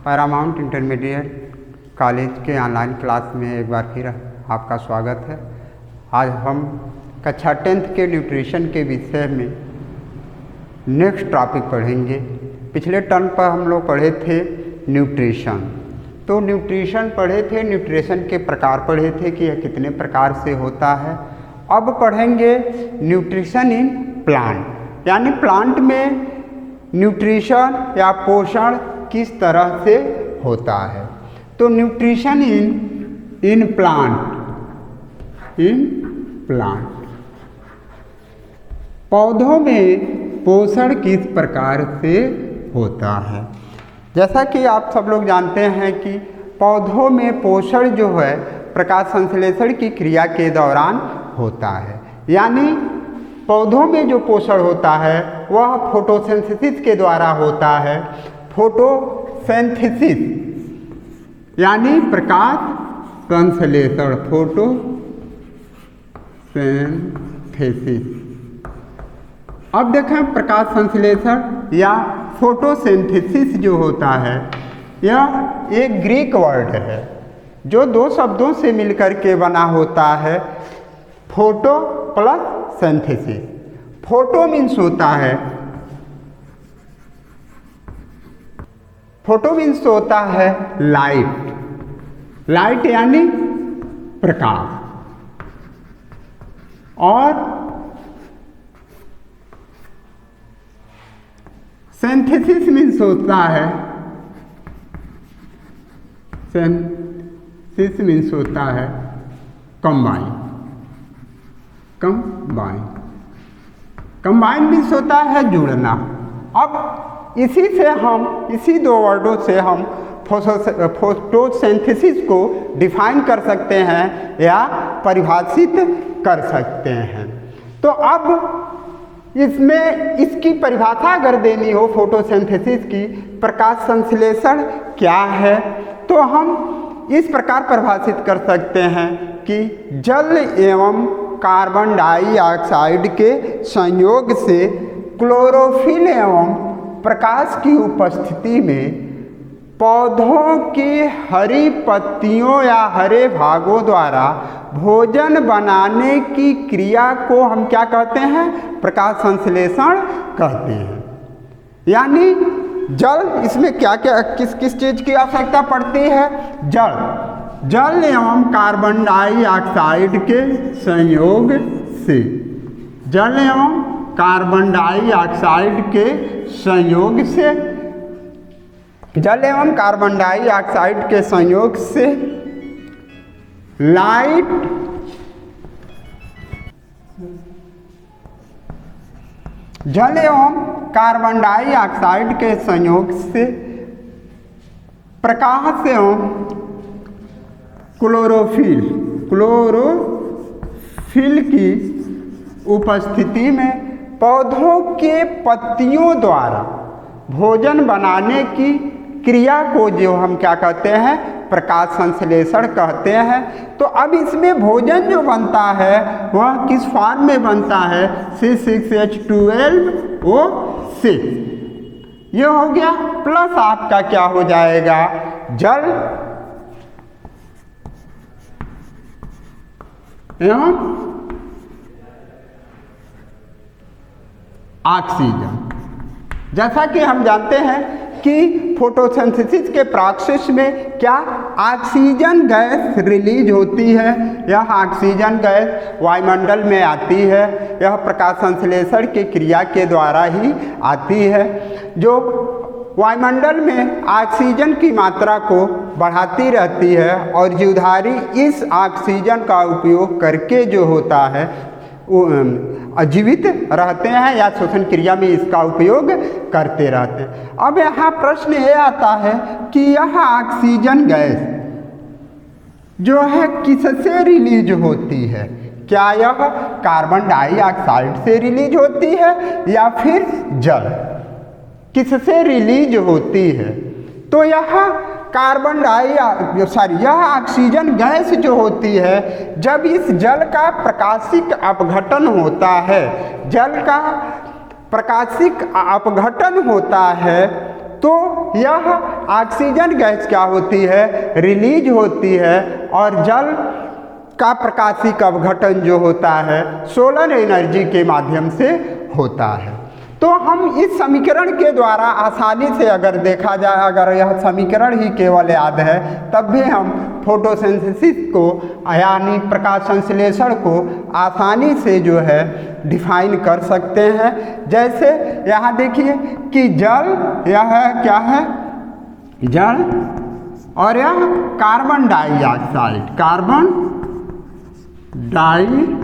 Paramount intermediate college के online class में एक बार फिर आपका स्वागत है। आज हम कक्षा 10th के न्यूट्रिशन के विषय में नेक्स्ट टॉपिक पढ़ेंगे। पिछले टर्म पर हम लोग पढ़े थे न्यूट्रिशन, तो न्यूट्रिशन पढ़े थे, न्यूट्रिशन के प्रकार पढ़े थे कि यह कितने प्रकार से होता है। अब पढ़ेंगे न्यूट्रिशन इन प्लांट, यानी प्लांट में न्यूट्रिशन या पोषण किस तरह से होता है। तो न्यूट्रिशन इन प्लांट पौधों में पोषण किस प्रकार से होता है। जैसा कि आप सब लोग जानते हैं कि पौधों में पोषण जो है प्रकाश संश्लेषण की क्रिया के दौरान होता है, यानी पौधों में जो पोषण होता है वह फोटोसिंथेसिस के द्वारा होता है। फोटोसिंथेसिस यानी प्रकाश संश्लेषण, फोटोसिंथेसिस। अब देखें प्रकाश संश्लेषण या फोटोसिंथेसिस जो होता है यह एक ग्रीक वर्ड है जो दो शब्दों से मिलकर के बना होता है, photo plus synthesis. Photo means होता है, फोटो मीन्स होता है लाइट, लाइट यानी प्रकाश, और सिंथेसिस मीन्स होता है, सिंथेसिस मीन्स होता है कंबाइन, कंबाइन मीन्स होता है जुड़ना। अब इसी दो वर्डों से हम फोटोसिंथेसिस को डिफाइन कर सकते हैं या परिभाषित कर सकते हैं। तो अब इसकी परिभाषा अगर देनी हो फोटोसिंथेसिस की, प्रकाश संश्लेषण क्या है, तो हम इस प्रकार परिभाषित कर सकते हैं कि जल एवं कार्बन डाइऑक्साइड के संयोग से क्लोरोफिल एवं प्रकाश की उपस्थिति में पौधों की हरी पत्तियों या हरे भागों द्वारा भोजन बनाने की क्रिया को हम क्या कहते हैं, प्रकाश संश्लेषण कहते हैं। यानी जल, इसमें क्या क्या किस चीज़ की आवश्यकता पड़ती है, जल एवं कार्बन डाइऑक्साइड के संयोग से, जल एवं कार्बन डाइऑक्साइड के संयोग से, जल एवं कार्बन डाइऑक्साइड के संयोग से लाइट, जल एवं कार्बन डाइऑक्साइड के संयोग से प्रकाश एवं क्लोरोफिल की उपस्थिति में पौधों के पत्तियों द्वारा भोजन बनाने की क्रिया को जो हम क्या कहते हैं, प्रकाश संश्लेषण कहते हैं। तो अब इसमें भोजन जो बनता है वह किस फॉर्म में बनता है, C6H12O6, ये हो गया, प्लस आपका क्या हो जाएगा, जल एवं ऑक्सीजन। जैसा कि हम जानते हैं कि फोटोसिंथेसिस के प्रोसेस में क्या ऑक्सीजन गैस रिलीज होती है, यह ऑक्सीजन गैस वायुमंडल में आती है, यह प्रकाश संश्लेषण की क्रिया के द्वारा ही आती है, जो वायुमंडल में ऑक्सीजन की मात्रा को बढ़ाती रहती है और जीवधारी इस ऑक्सीजन का उपयोग करके जो होता है जीवित रहते हैं या श्वसन क्रिया में इसका उपयोग करते रहते हैं। अब यहाँ प्रश्न ये आता है कि यह ऑक्सीजन गैस जो है किससे रिलीज होती है, क्या यह कार्बन डाइऑक्साइड से रिलीज होती है या फिर जल, किससे रिलीज होती है। तो यह यह ऑक्सीजन गैस जो होती है, जब इस जल का प्रकाशिक अपघटन होता है, जल का प्रकाशिक अपघटन होता है तो यह ऑक्सीजन गैस क्या होती है, रिलीज होती है, और जल का प्रकाशिक अपघटन जो होता है सोलर एनर्जी के माध्यम से होता है। तो हम इस समीकरण के द्वारा आसानी से अगर देखा जाए, अगर यह समीकरण ही केवल याद है, तब भी हम फोटोसिंथेसिस को यानी प्रकाश संश्लेषण को आसानी से जो है डिफाइन कर सकते हैं। जैसे यहाँ देखिए कि जल, यह क्या है, जल, और यह कार्बन डाइऑक्साइड, कार्बन डाइऑक्साइड।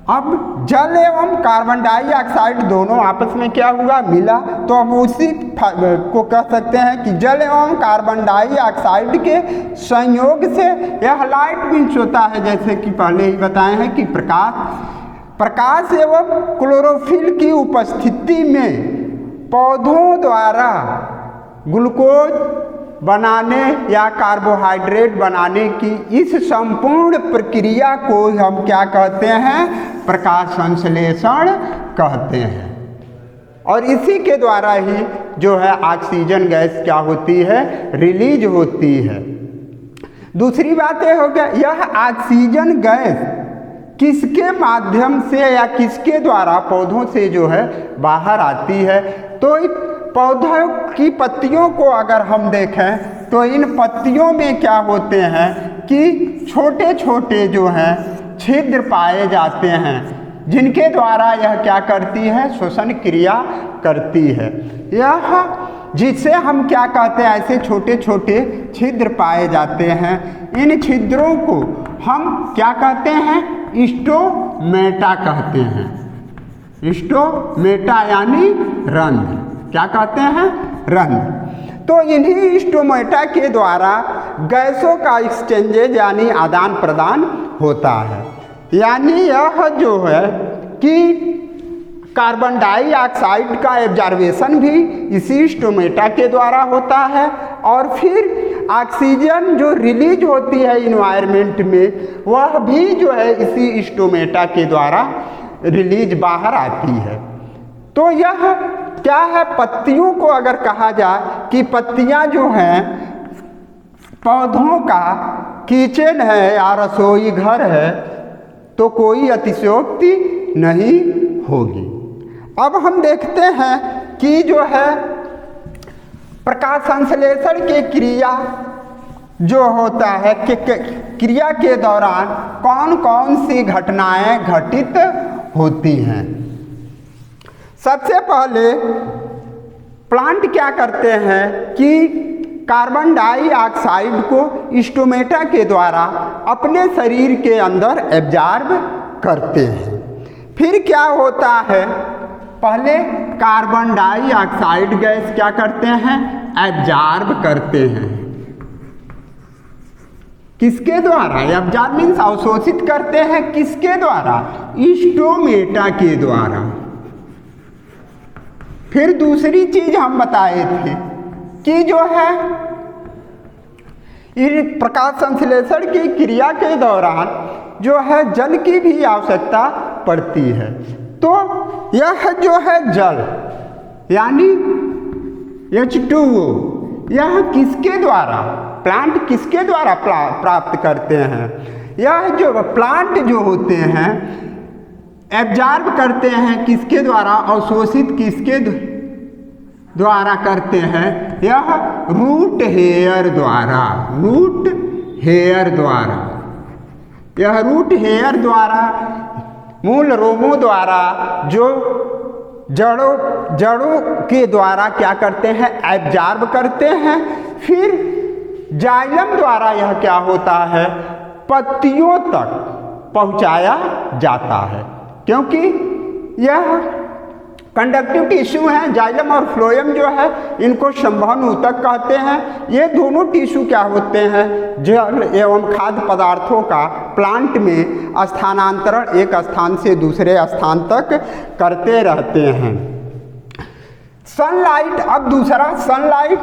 अब जल एवं कार्बन डाइऑक्साइड दोनों आपस में क्या हुआ, मिला, तो हम उसी को कह सकते हैं कि जल एवं कार्बन डाइऑक्साइड के संयोग से यह लाइट मीन्स होता है। जैसे कि पहले ही बताए हैं कि प्रकाश एवं क्लोरोफिल की उपस्थिति में पौधों द्वारा ग्लूकोज बनाने या कार्बोहाइड्रेट बनाने की इस संपूर्ण प्रक्रिया को हम क्या कहते हैं, प्रकाश संश्लेषण कहते हैं। और इसी के द्वारा ही जो है ऑक्सीजन गैस क्या होती है, रिलीज होती है। दूसरी बात यह हो गया, यह ऑक्सीजन गैस किसके माध्यम से या किसके द्वारा पौधों से जो है बाहर आती है। तो पौधों की पत्तियों को अगर हम देखें तो इन पत्तियों में क्या होते हैं कि छोटे छोटे जो हैं छिद्र पाए जाते हैं, जिनके द्वारा यह क्या करती है, श्वसन क्रिया करती है। यह जिसे हम क्या कहते हैं, ऐसे छोटे छोटे छिद्र पाए जाते हैं। इन छिद्रों को हम क्या कहते हैं, स्टोमेटा कहते हैं। स्टोमेटा यानी रंध्र, क्या कहते हैं, रंध्र। तो इन्हीं स्टोमेटा के द्वारा गैसों का एक्सचेंजेज यानी आदान प्रदान होता है। यानी यह जो है कि कार्बन डाइऑक्साइड का एब्जॉर्बेशन भी इसी स्टोमेटा के द्वारा होता है, और फिर ऑक्सीजन जो रिलीज होती है इन्वायरमेंट में, वह भी जो है इसी स्टोमेटा के द्वारा रिलीज बाहर आती है। तो यह क्या है, पत्तियों को अगर कहा जाए कि पत्तियां जो हैं पौधों का किचन है या रसोई घर है, तो कोई अतिशयोक्ति नहीं होगी। अब हम देखते हैं कि जो है प्रकाश संश्लेषण की क्रिया जो होता है कि क्रिया के दौरान कौन कौन सी घटनाएं घटित होती हैं। सबसे पहले प्लांट क्या करते हैं कि कार्बन डाइऑक्साइड को स्टोमेटा के द्वारा अपने शरीर के अंदर एब्जॉर्ब करते हैं। फिर क्या होता है, पहले कार्बन डाइऑक्साइड गैस क्या करते हैं, एब्जॉर्ब करते हैं। किसके द्वारा, एब्जॉर्ब मीन्स अवशोषित करते हैं, किसके द्वारा, स्टोमेटा के द्वारा। फिर दूसरी चीज हम बताए थे कि जो है प्रकाश संश्लेषण की क्रिया के दौरान जो है जल की भी आवश्यकता पड़ती है। तो यह जो है जल यानी H2O, यह किसके द्वारा, प्लांट किसके द्वारा प्राप्त करते हैं। यह जो प्लांट जो होते हैं एब्जॉर्ब करते हैं किसके द्वारा, अवशोषित किसके द्वारा करते हैं, यह रूट हेयर द्वारा, रूट हेयर द्वारा। यह रूट हेयर द्वारा, मूल रोमों द्वारा, जो जड़ों के द्वारा क्या करते हैं, एब्जॉर्ब करते हैं। फिर जाइलम द्वारा यह क्या होता है, पत्तियों तक पहुंचाया जाता है, क्योंकि यह कंडक्टिव टिश्यू हैं। जाइलम और फ्लोएम जो है इनको संवहन ऊतक कहते हैं। ये दोनों टिश्यू क्या होते हैं, जल एवं खाद्य पदार्थों का प्लांट में स्थानांतरण एक स्थान से दूसरे स्थान तक करते रहते हैं। सनलाइट, अब दूसरा सनलाइट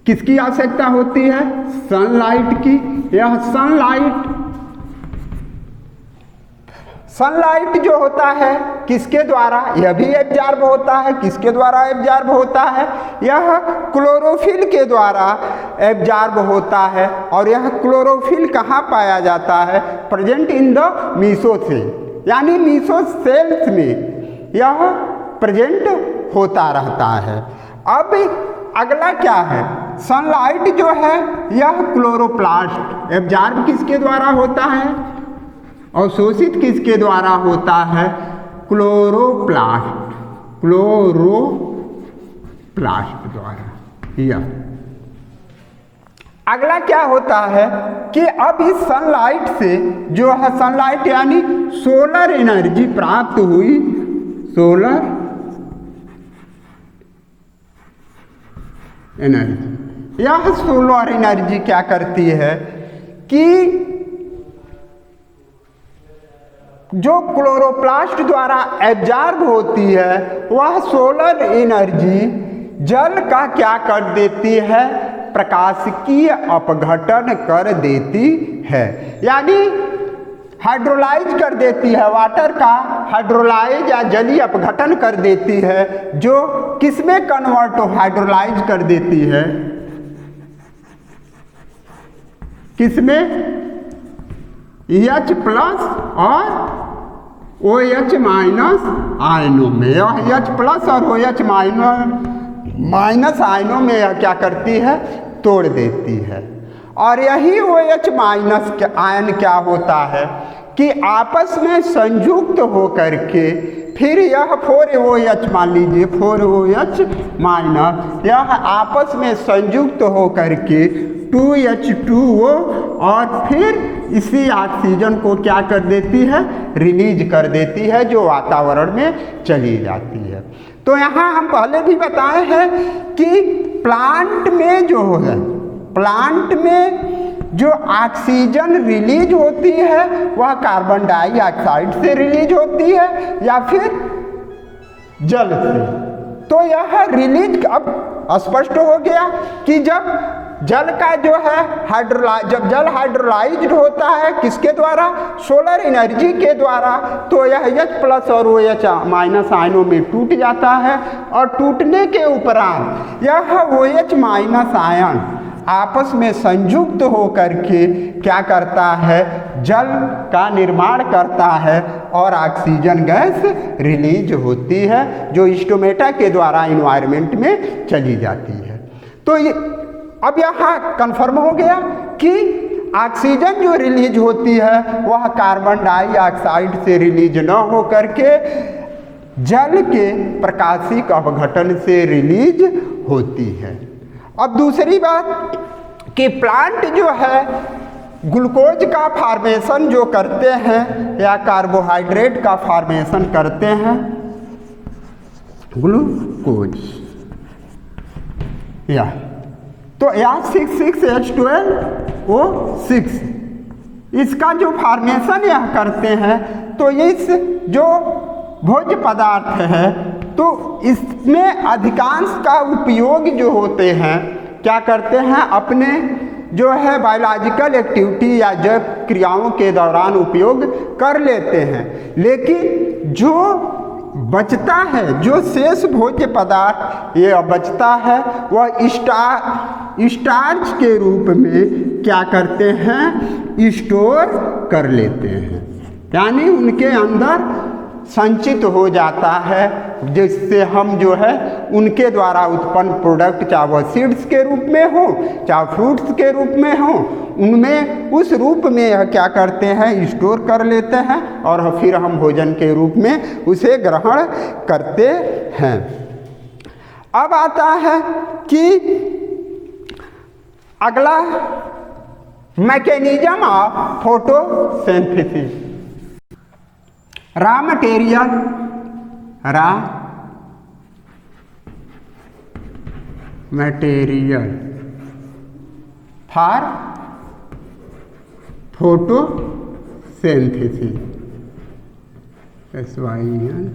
किसकी आवश्यकता होती है? सनलाइट की। यह सनलाइट जो होता है किसके द्वारा? यह भी एब्जॉर्ब होता है। किसके द्वारा एब्जॉर्ब होता है? यह क्लोरोफिल के द्वारा एब्जॉर्ब होता है। और यह क्लोरोफिल कहाँ पाया जाता है? प्रेजेंट इन द मीसोसेल, यानी मीसोसेल्स में यह प्रेजेंट होता रहता है। अब अगला क्या है? सनलाइट जो है यह क्लोरोप्लास्ट एब्जॉर्ब किसके द्वारा होता है? अवशोषित किसके द्वारा होता है? क्लोरोप्लास्ट द्वारा। यह अगला क्या होता है कि अब इस सनलाइट से जो है सनलाइट यानी सोलर एनर्जी प्राप्त हुई। सोलर एनर्जी, यह सोलर एनर्जी क्या करती है कि जो क्लोरोप्लास्ट द्वारा एब्जॉर्ब होती है वह सोलर एनर्जी जल का क्या कर देती है? प्रकाशिकीय अपघटन कर देती है, यानी हाइड्रोलाइज कर देती है। वाटर का हाइड्रोलाइज या जलीय अपघटन कर देती है, जो किसमें कन्वर्ट हो? हाइड्रोलाइज कर देती है। किसमें? H प्लस और OH माइनस आयनों में। यह H प्लस और OH माइनस आयनों में यह क्या करती है? तोड़ देती है। और यही OH माइनस के आयन क्या होता है कि आपस में संयुक्त होकर के फिर यह 4OH मान लीजिए 4OH माइनस, यह आपस में संयुक्त होकर के 2H2O और फिर इसी ऑक्सीजन को क्या कर देती है? रिलीज कर देती है, जो वातावरण में चली जाती है। तो यहाँ हम पहले भी बताए हैं कि प्लांट में जो है, प्लांट में जो ऑक्सीजन रिलीज होती है वह कार्बन डाइऑक्साइड से रिलीज होती है या फिर जल से। तो यह रिलीज अब स्पष्ट हो गया कि जब जल का जो है जब जल हाइड्रोलाइज्ड होता है किसके द्वारा? सोलर एनर्जी के द्वारा, तो यह H प्लस और OH माइनस आयनों में टूट जाता है। और टूटने के उपरांत यह OH माइनस आयन आपस में संयुक्त होकर के क्या करता है? जल का निर्माण करता है और ऑक्सीजन गैस रिलीज होती है, जो स्टोमेटा के द्वारा एनवायरनमेंट में चली जाती है। तो ये अब यहाँ कन्फर्म हो गया कि ऑक्सीजन जो रिलीज होती है वह कार्बन डाइऑक्साइड से रिलीज न हो करके जल के प्रकाशिक अपघटन से रिलीज होती है। अब दूसरी बात कि प्लांट जो है ग्लूकोज का फॉर्मेशन जो करते हैं या कार्बोहाइड्रेट का फॉर्मेशन करते हैं, ग्लूकोज या तो यहाँ 6,6H12O6 इसका जो फॉर्मेशन यह करते हैं, तो इस जो भोज्य पदार्थ है तो इसमें अधिकांश का उपयोग जो होते हैं क्या करते हैं? अपने जो है बायोलॉजिकल एक्टिविटी या जैव क्रियाओं के दौरान उपयोग कर लेते हैं। लेकिन जो बचता है, जो शेष भोज्य पदार्थ ये बचता है, वह स्टार्च के रूप में क्या करते हैं? स्टोर कर लेते हैं, यानी उनके अंदर संचित हो जाता है, जिससे हम जो है उनके द्वारा उत्पन्न प्रोडक्ट, चाहे वह सीड्स के रूप में हो चाहे फ्रूट्स के रूप में हो, उनमें उस रूप में यह क्या करते हैं? स्टोर कर लेते हैं और फिर हम भोजन के रूप में उसे ग्रहण करते हैं। अब आता है कि अगला mechanism of photosynthesis. Raw material for photosynthesis, SYNTHESIS।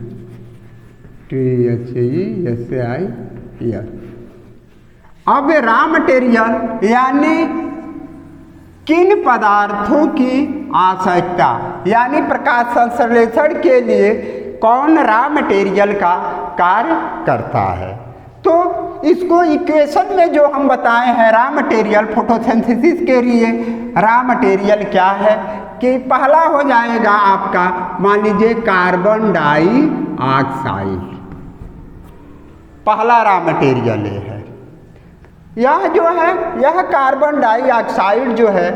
अब रॉ मटेरियल यानी किन पदार्थों की आवश्यकता, यानी प्रकाश संश्लेषण के लिए कौन रॉ मटेरियल का कार्य करता है। तो इसको इक्वेशन में जो हम बताए हैं रॉ मटेरियल फोटोसिंथेसिस के लिए रॉ मटेरियल क्या है कि पहला हो जाएगा आपका, मान लीजिए कार्बन डाइऑक्साइड, पहला रॉ मटेरियल ये है। यह जो है, यह कार्बन डाइऑक्साइड जो है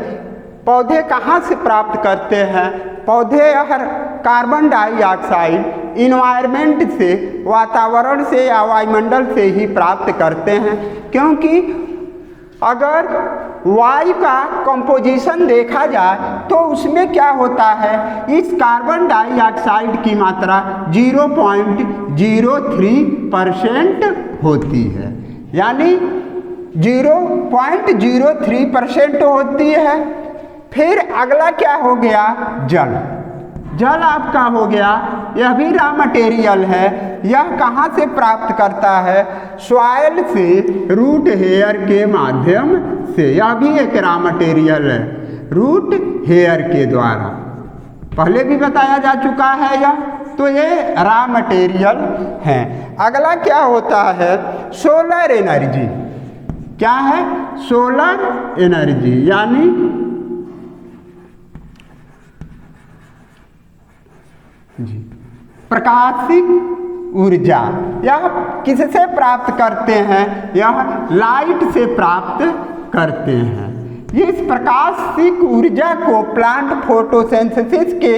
पौधे कहाँ से प्राप्त करते हैं? पौधे यह कार्बन डाइऑक्साइड इन्वायरमेंट से, वातावरण से या वायुमंडल से ही प्राप्त करते हैं, क्योंकि अगर वायु का कंपोजिशन देखा जाए तो उसमें क्या होता है, इस कार्बन डाइऑक्साइड की मात्रा 0.03% होती है, यानी 0.03% होती है। फिर अगला क्या हो गया, जल। जल आपका हो गया, यह भी रॉ मटेरियल है। यह कहाँ से प्राप्त करता है? सॉइल से, रूट हेयर के माध्यम से। यह भी एक रॉ मटेरियल है, रूट हेयर के द्वारा, पहले भी बताया जा चुका है यह। तो ये रॉ मटेरियल है। अगला क्या होता है, सोलर एनर्जी। क्या है? सोलर एनर्जी, यानी प्रकाशिक ऊर्जा। यह किससे प्राप्त करते हैं? यह लाइट से प्राप्त करते हैं। इस प्रकाशिक ऊर्जा को प्लांट फोटोसिंथेसिस के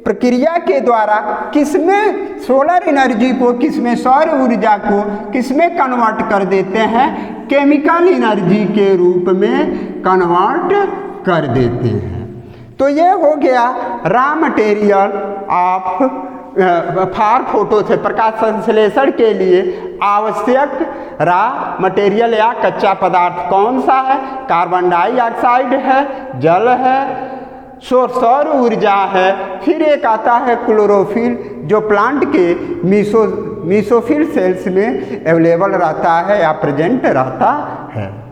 प्रक्रिया के द्वारा किसमें, सोलर एनर्जी को किसमें, सौर ऊर्जा को किसमें कन्वर्ट कर देते हैं? केमिकल एनर्जी के रूप में कन्वर्ट कर देते हैं। तो ये हो गया raw material of for photo से, प्रकाश संश्लेषण के लिए आवश्यक रॉ मटेरियल या कच्चा पदार्थ कौन सा है? कार्बन डाइऑक्साइड है, जल है, सौर ऊर्जा है। फिर एक आता है क्लोरोफिल, जो प्लांट के मीसोफिल सेल्स में अवेलेबल रहता है या प्रेजेंट रहता है।